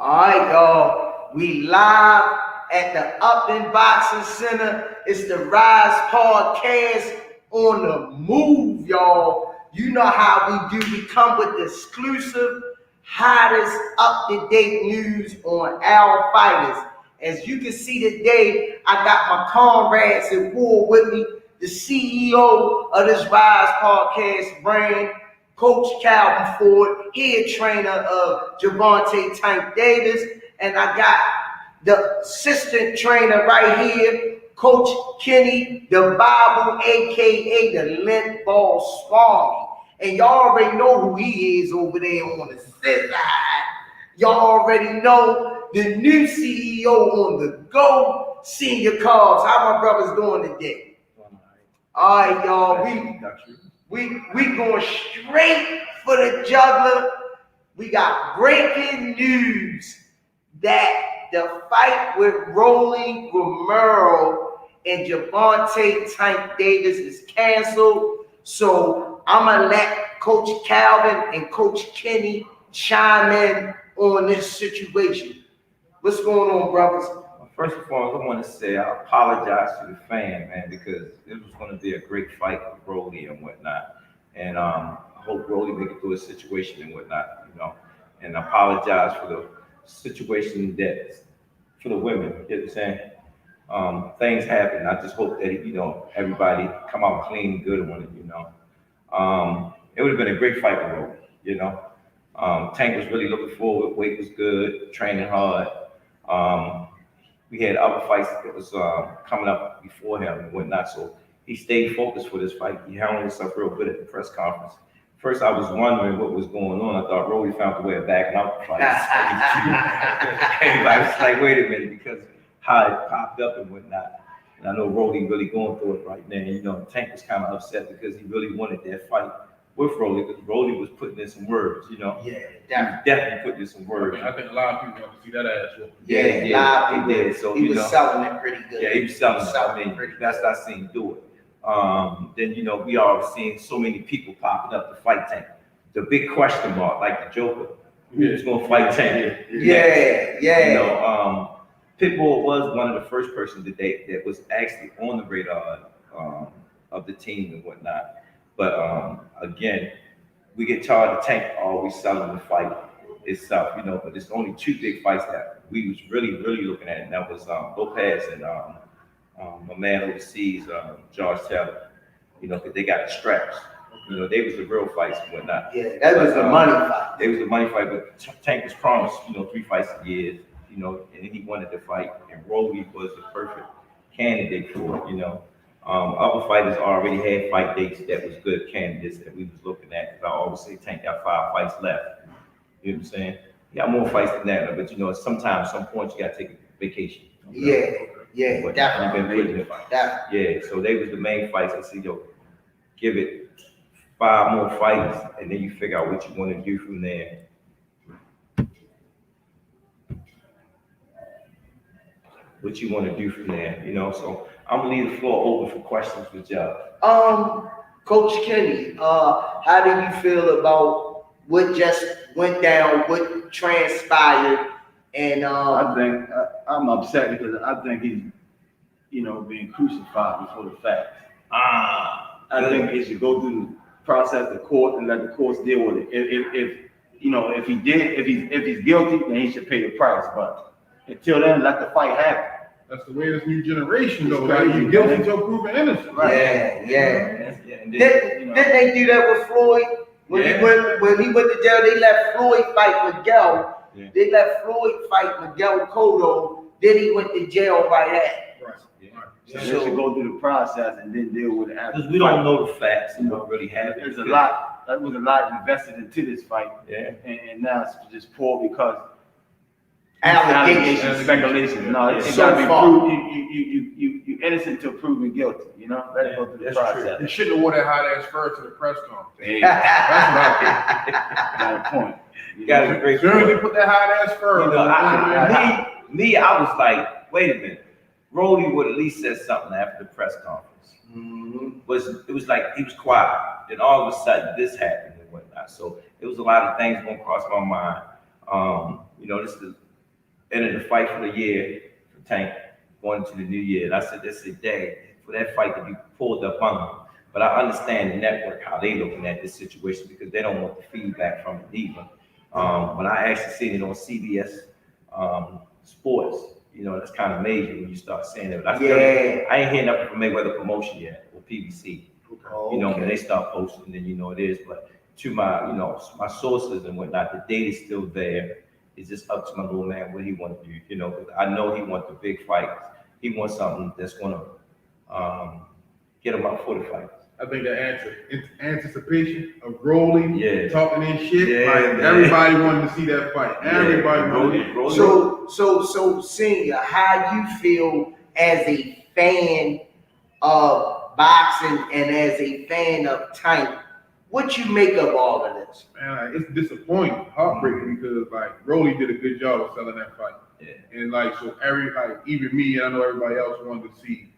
All right, y'all. We live at the Upton Boxing Center. It's the Rize podcast on the move, y'all. You know how we do. We come with the exclusive, hottest, up-to-date news on our fighters. As you can see today, I got my comrades at war with me, the CEO of this Rise podcast brand, Coach Calvin Ford, head trainer of Gervonta Davis, and I got the assistant trainer right here, Coach Kenny, the Bible, aka the Lint Ball Swami. And y'all already know who he is over there on the sit side. Y'all already know the new CEO on the go, Senior Cubs. How my brothers doing today? All right, y'all. We going straight for the juggler. We got breaking news that the fight with Romero and Gervonta Davis is canceled. So I'm gonna let Coach Calvin and Coach Kenny chime in on this situation. What's going on, brothers? First and foremost, I want to say I apologize to the fan, man, because it was going to be a great fight with Rolly and whatnot. And I hope Rolly make it through his situation and whatnot, you know. And I apologize for the situation that, for the women, you know what I'm saying? Things happen. I just hope that, you know, everybody come out clean and good on it, you know. It would have been a great fight with Rolly, you know. Tank was really looking forward. Weight was good, training hard. We had other fights that was coming up before him and whatnot, so he stayed focused for this fight. He handled himself real good at the press conference. First, I was wondering what was going on. I thought Rolly found a way of backing out the fight. Everybody was like, wait a minute, because how it popped up and whatnot. And I know Rolly really going through it right now. You know, Tank was kind of upset because he really wanted that fight with Rolly, because Rolly was putting in some words, you know. Yeah, definitely putting in some words. I think a lot of people want to see that ass whooping. Yeah, he did. So he was selling it pretty good. Yeah, he was selling it. I mean, that's what I seen him do it. Then, you know, we are seeing so many people popping up to fight Tank. The big question mark, like the Joker, who's going to fight Tank? Yeah. You know, Pitbull was one of the first persons today that was actually on the radar of the team and whatnot. But again, we get tired of Tank always selling the fight itself, you know. But it's only two big fights that we was really looking at, and that was Lopez and my man overseas, George Taylor. You know, because they got the straps. You know, they was the real fights and whatnot. Yeah, that was the money fight. They was the money fight, but Tank was promised, you know, 3 fights a year, you know, and he wanted to fight, and Rolly was the perfect candidate for it, you know. Other fighters already had fight dates that was good candidates that we was looking at. Because I always say Tank got 5 fights left. You know what I'm saying? He got more fights than that, but you know, sometimes, some points, you got to take a vacation. Yeah, but definitely. Yeah, so they was the main fights. I said, yo, give it 5 more fights, and then you figure out what you want to do from there. What you want to do from there, you know? So I'm gonna leave the floor open for questions with y'all. Coach Kenny, how do you feel about what just went down, what transpired? And I think I'm upset because I think he's, you know, being crucified before the fact. I think he should go through the process of court and let the courts deal with it. If you know, if he's guilty, then he should pay the price. But until then, let the fight happen. That's the way this new generation though. Like, you guilty until proven innocent. Right? Yeah. And then, Didn't they do that with Floyd? When he went to jail, they let Floyd fight Miguel. Yeah. They let Floyd fight Miguel Cotto. Then he went to jail by that. Right. So they should go through the process and then deal with it after. Because we don't know the facts and what really happened. There's a lot. There was a lot invested into this fight. Yeah. And now it's just poor because Allegations. speculation. No, it's So got to be far. proved. You innocent until proven guilty. You know, let it go through the That's process. They shouldn't have wore that hot ass fur to the press conference. Hey, That's what I think. got a point. You got a great As soon as they point. put that hot ass fur You know, on, I was like, wait a minute. Rolly would at least said something after the press conference. It was like he was quiet. Then all of a sudden this happened and whatnot. So it was a lot of things going across my mind. You know, this is in the fight for the year for Tank going into the new year. And I said, dang, for that fight to be pulled up on him. But I understand the network, how they looking at this situation because they don't want the feedback from it either. When I actually seen it on CBS Sports, that's kind of major when you start saying it. But I ain't hearing nothing from Mayweather Promotion yet or PBC. When they start posting, then it is. But to my, my sources and whatnot, the data's still there. It's just up to my little man what he wants to do. Because I know he wants the big fights. He wants something that's gonna get him up for the fight. I think the anticipation of Rolling, talking in shit, man. everybody wanted to see that fight. Everybody wanted. So, Senior, how you feel as a fan of boxing and as a fan of Tank? What you make of all of this? Man, it's disappointing, heartbreaking because Rolly did a good job of selling that fight. Yeah. And so even me, and I know everybody else wanted to see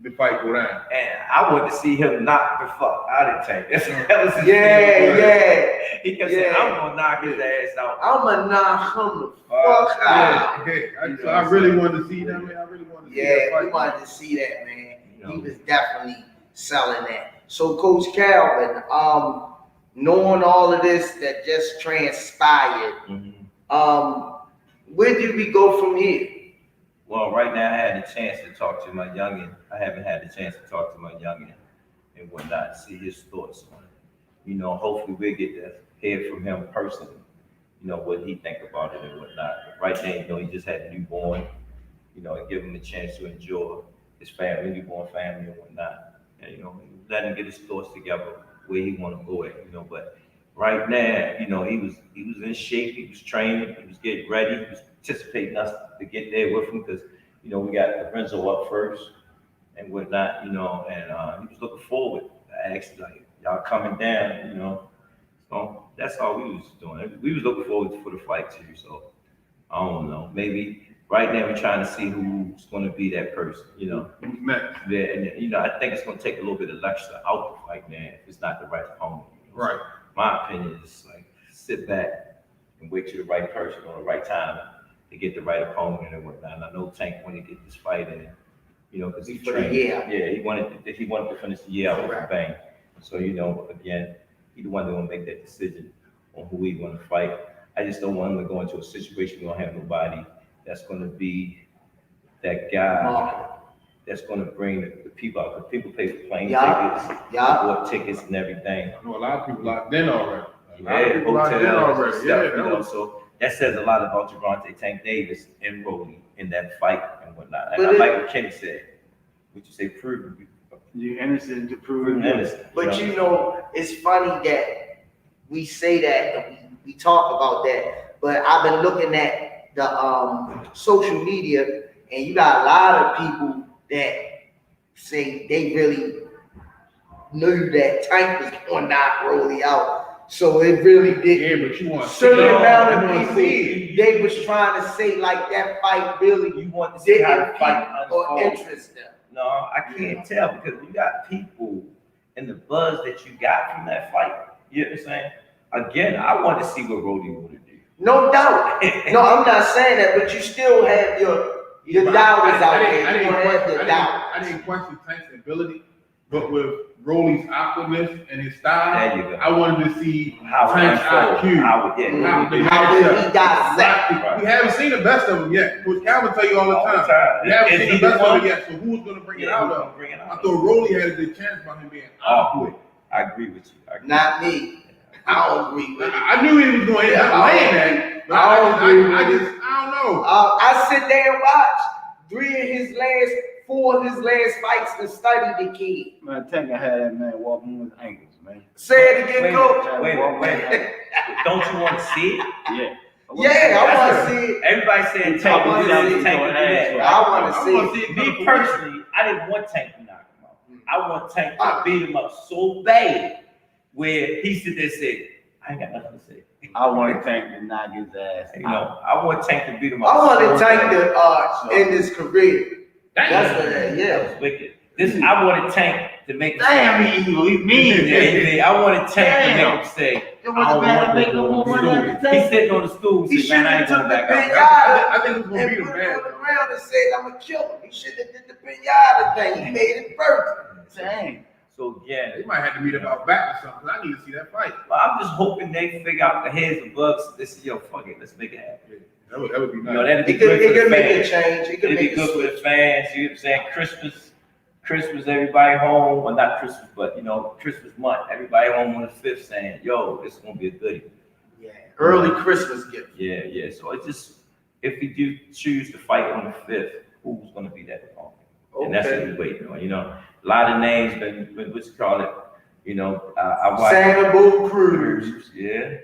the fight go down. And I wanted to see him knock the fuck out of Tank. That was his thing. He kept saying, I'm gonna knock his ass out. I'm gonna knock him the fuck out. So I really wanted to see that, man. I really wanted to see that fight. We wanted to see that, man. He was definitely selling that. So, Coach Calvin, knowing all of this that just transpired, where do we go from here? Well, right now I had the chance to talk to my youngin. I haven't had the chance to talk to my youngin and whatnot, see his thoughts on it. Hopefully we'll get to hear from him personally, what he think about it and whatnot. But right now, he just had a newborn, and give him a chance to enjoy his family, newborn family and whatnot. And, let him get his thoughts together where he want to go at, But right now, he was in shape. He was training. He was getting ready. He was anticipating us to get there with him because, we got Lorenzo up first and whatnot, and he was looking forward. I asked y'all coming down, So that's all we was doing. We was looking forward for the fight too. So I don't know. Maybe right now we're trying to see who's going to be that person, Who's next? Yeah, and I think it's going to take a little bit of luxury out the fight, man. If it's not the right opponent. Right. My opinion is sit back and wait till the right person on the right time to get the right opponent and whatnot. And I know Tank wanted to get this fight in, because he trained. Yeah, he wanted to finish the year out with a bang. So again, he the one that want to make that decision on who he want to fight. I just don't want him to go into a situation we don't have nobody that's going to be that guy that's going to bring the people out. Because people pay for plane tickets, board tickets, and everything. I know a lot of people locked in already. Hotels, so that says a lot about Gervonta Tank Davis and Rolly in that fight and whatnot. And I like what Kenny said. What you say, proven. You're innocent to prove innocent. But it's funny that we say that and we talk about that. But I've been looking at the social media, and you got a lot of people that say they really knew that Tank was going to knock Rolly out. So it really did. Yeah, but you want certain amount of people they was trying to say that fight really you want to see how the fight or interest them. No, I can't tell because you got people and the buzz that you got from that fight. You know what I'm saying? Again, I want to see what Rolly would do. No doubt. No, I'm not saying that, but you still have your doubters out there. I didn't question Tank's ability, but with Rolly's awkwardness and his style, there you go. I wanted to see how Tank's IQ. How did he dissect? We haven't seen the best of him yet. Coach Calvin tell you all the time. We haven't seen the best of him yet. So who's going to bring it out of him? I thought Rolly had a good chance by him being awkward. I agree with you. Not me. I don't agree with it. I knew he was going to end up laying that, but I don't know. I sit there and watch 4 of his last fights to study the kid. Man, Tank had that man walking with ankles, man. Say it again, Coach. Wait. Don't you want to see it? Yeah. I want to see it. Everybody saying Tank was Tank. I want to see it. Me personally, I didn't want Tank to knock him out. I want Tank to beat him up so bad where he sit there and said, I ain't got nothing to say. I want Tank to knock his ass out. I want Tank to beat him up. I wanted Tank to end his career. That's what that was wicked. I wanted Tank to make Damn, he evil. He mean. I wanted Tank to make him say, It wasn't bad to make no more money at the He's table. sitting on the stool and He said, man, I ain't should going have took the back out. I think it's gonna and beat him put bad. it on the ground and said, I'm gonna kill him. He should have did the pinata thing. He made it first. Dang. So again, They might have to meet about back or something. I need to see that fight. well, I'm just hoping they figure out the heads of bugs. This is fuck it, let's make it happen. That would be You nice. know, that'd be It good for the could make a fans. change. It could It'd be make good a for the switch. fans. You know what I'm saying? Christmas, everybody home. Well, not Christmas, but Christmas month. Everybody home on the 5th saying, yo, it's gonna be a goodie. Yeah, early Christmas gift. Yeah. So it's just, if we do choose to fight on the 5th, who's gonna be that opponent? And that's what we're waiting on. A lot of names been what you call it. I watched Santa Boo Cruz, yeah.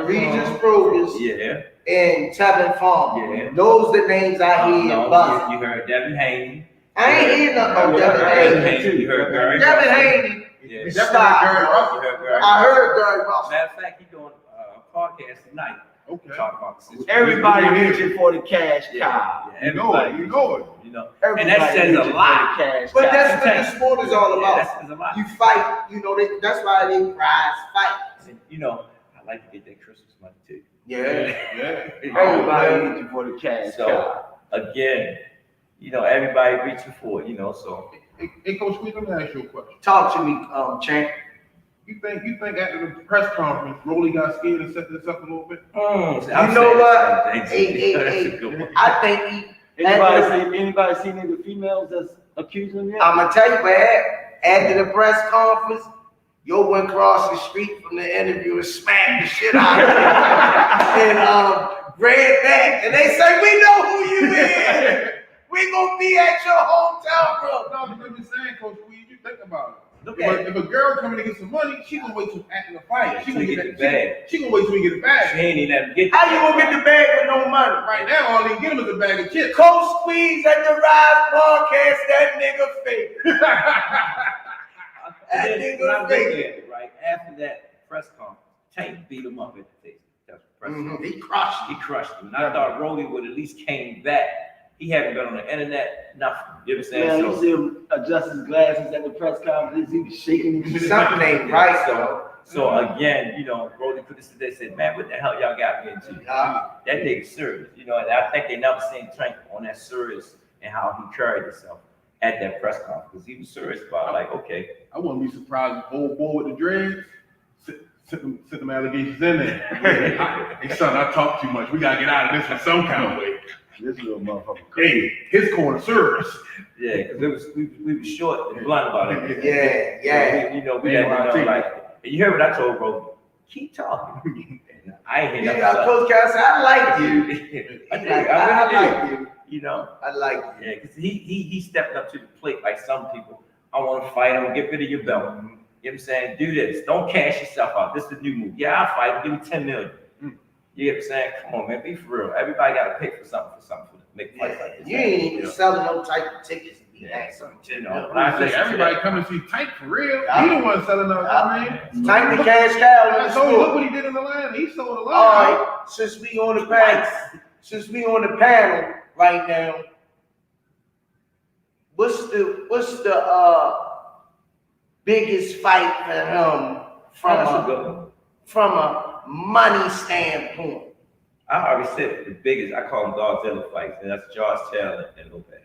Regis Progress, Yeah. and Tevin Farmer. Yeah. Those the names I hear No, buzzing. you heard Devin Haney. I ain't hear nothing about Devin Haney. You heard Gary. Devin Haney. Yeah. We Stop. definitely Gary You Russell. heard Gary. I heard Gary Russell. Matter of fact, he doing a podcast tonight. Okay. Talking about the situation. Everybody reaching for the cash cow. Yeah, You know it. everybody. You know it. And that says a lot. But that's what the sport is all Yeah, about. that says a lot. You fight, that's why they prize fight. And, I like to get that Christmas money too. Yeah. Yeah. Everybody reaching for the cash So cow. again, everybody reaching for it. So Hey, Coach Squeeze, let me ask you a question. Talk to me, Champ. You think after the press conference, Rolly got scared and set this up a little bit? You know what? Hey, I think he. Anybody seen any of the females that's accusing him yet? I'm gonna tell you, man. After the press conference, yo went across the street from the interview and smacked the shit out of him, and ran back. And they say, "We know who you is. We gonna be at your hotel room." No, I'm just saying, Coach Squeeze, you think about it. Look at it. If a girl coming to get some money, she gonna wait till after the fight. She Till gonna you get get the bag. She gonna wait till we get the She bag. ain't even let him get How you gonna get the bag with no money? Right now, all they give us is a bag of chips. Coach Squeeze at the Rize podcast, that nigga fake. And then when I look at it, right after that press conference, Tank beat him up at the face. That's the press conference. He crushed. He crushed him. And I thought Rolly would at least came back. He haven't been on the internet, nothing. You understand? Man, So, you see him adjust his glasses at the press conference. He was shaking his Something ain't right, though. so again, Rolly put this today, said, man, what the hell y'all got me into? That nigga's serious, and I think they never seen Tank on that serious and how he carried himself at that press conference, because he was serious about okay. I wouldn't be surprised if old boy with the dreads sit them allegations in there. Hey son, I talk too much. We gotta get out of this in some kind of way. This little motherfucker. Hey, his corner serves. Yeah, because we were short and blunt about it. Yeah. We had and you heard what I told Rolly, keep talking. And I ain't hear nothing. Coach Cal said, I like you. I like you. I like you. Yeah, because he stepped up to the plate like some people. I want to fight him, get rid of your belt. You know what I'm saying? Do this. Don't cash yourself out. This is the new move. Yeah, I'll fight. Give me 10 million. You know what I'm saying? Come on, man. Be for real. Everybody got to pay for something to make fights like this. You ain't even selling no type of tickets. When I Say, listen to everybody that, come and see Tank for real. He the one selling out. Tank the cash cow in the So look store. what he did in the line. He sold a lot. All right, since we on the panel right now, what's the biggest fight for him from a money standpoint? I already said the biggest, I call them Godzilla fights, and that's Josh Taylor and Lopez.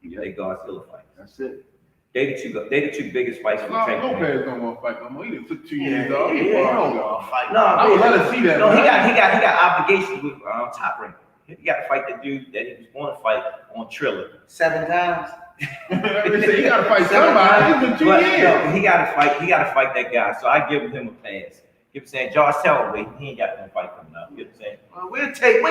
They Godzilla fights. That's it. They the two biggest fights for the Tank. Lopez don't want to fight no more. He done took 2 years off. He don't want to fight. No, I would let us see that. No, he man. got obligations with Top Rank. He got to fight the dude that he was going to fight on Triller. 7 times. He got to fight somebody. It's been 2 years. No, he got to fight that guy. So I give him a pass. You know what I'm saying? Josh Taylor, he ain't got no fight coming up. You know what I'm saying? Well, we'll take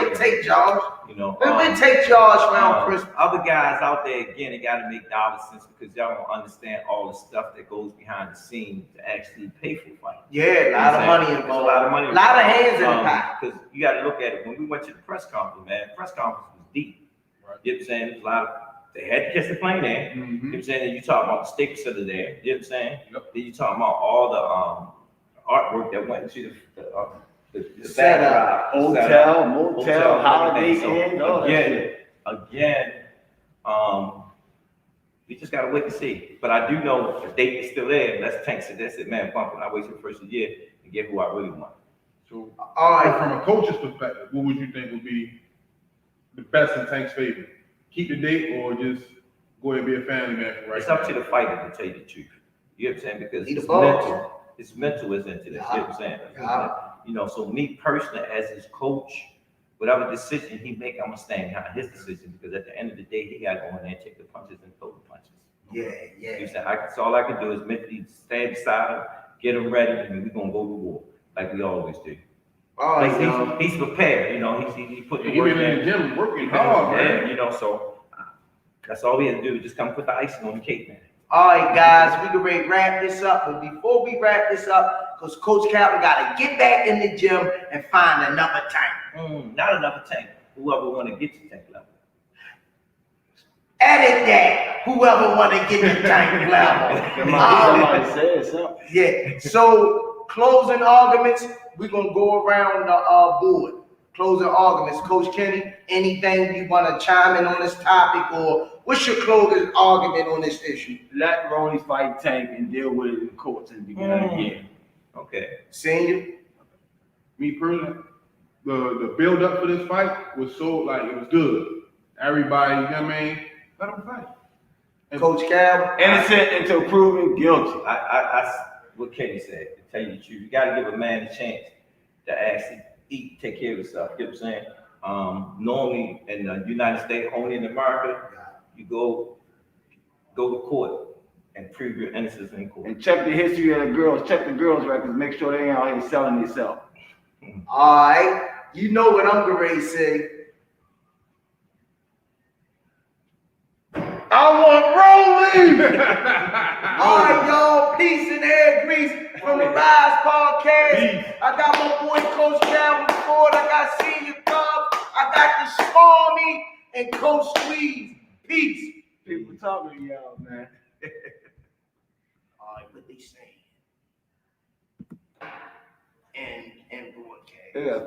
Josh. We'll take Josh around Christmas. Other guys out there, again, they got to make dollar sense because y'all don't understand all the stuff that goes behind the scenes to actually pay for fights. Yeah, a lot of money involved. A lot of money. A lot of hands in the pot. Because you got to look at it. When we went to the press conference, man, the press conference was deep. Right. You know what I'm saying? There's a lot of, they had to catch the plane there. You know what I'm saying? Then you talk about the steak center there. You know what I'm saying? Yep. Then you talk about all the artwork that went into the setup, hotel, motel, holiday inn, all that shit. Again, We just gotta wait and see. But I do know the date is still there. Let's Tank said, that's it, man, bump it. I wait till the first of the year and get who I really want. So, All right. from a coach's perspective, what would you think would be the best in Tank's favor? Keep the date or just go ahead and be a family man for right It's up now? to the fighter to tell you the truth. You know what I'm saying? Because He the it's boss. mental. It's mental is into this. You know what I'm saying? Yeah. You know, so me personally as his coach, whatever decision he make, I'm gonna stand behind his decision because at the end of the day, he gotta go in there and take the punches and throw the punches. Yeah, You yeah. said, so all I can do is mentally stand beside him, get him ready, and we're gonna go to war like we always do. All right, Like y'all. he's prepared, you know, he put the He work been in in. the gym working hard, Yeah, man. you know, so that's all we have to do, just come put the icing on the cake, man. All right, guys, we can ready to wrap this up. But before we wrap this up, because Coach Calvin got to get back in the gym and find another tank. Not another tank. Whoever want to get to tank level. Edit that. Whoever want to get to tank level. Somebody said something. Yeah. So closing arguments. We're gonna go around the board. Closing arguments. Coach Kenny, anything you want to chime in on this topic, or what's your closing argument on this issue? Let Rolly fight Tank and deal with it in courts in the beginning of the year. Okay. Senior. Me personally, the build up for this fight was so like it was good. Everybody, you know what I mean? Let them fight. Coach Calvin. Innocent until proven guilty. What Kenny said, to tell you the truth, you got to give a man a chance to actually eat, take care of himself. You know what I'm saying? Normally in the United States, only in America, you go to court and prove your innocence in court. And check the history of the girls. Check the girls' records. Make sure they ain't out here selling themselves. All right. You know what I'm going to say. I want Rolling. All right, y'all. Peace and air grease from the Rize Podcast. Peace. I got my boy Coach Calvin Ford. I got Senior Cubs. I got the Stormy and Coach Squeeze. Peace. People talking to y'all, man. All right, what they saying? And broadcast. Yeah.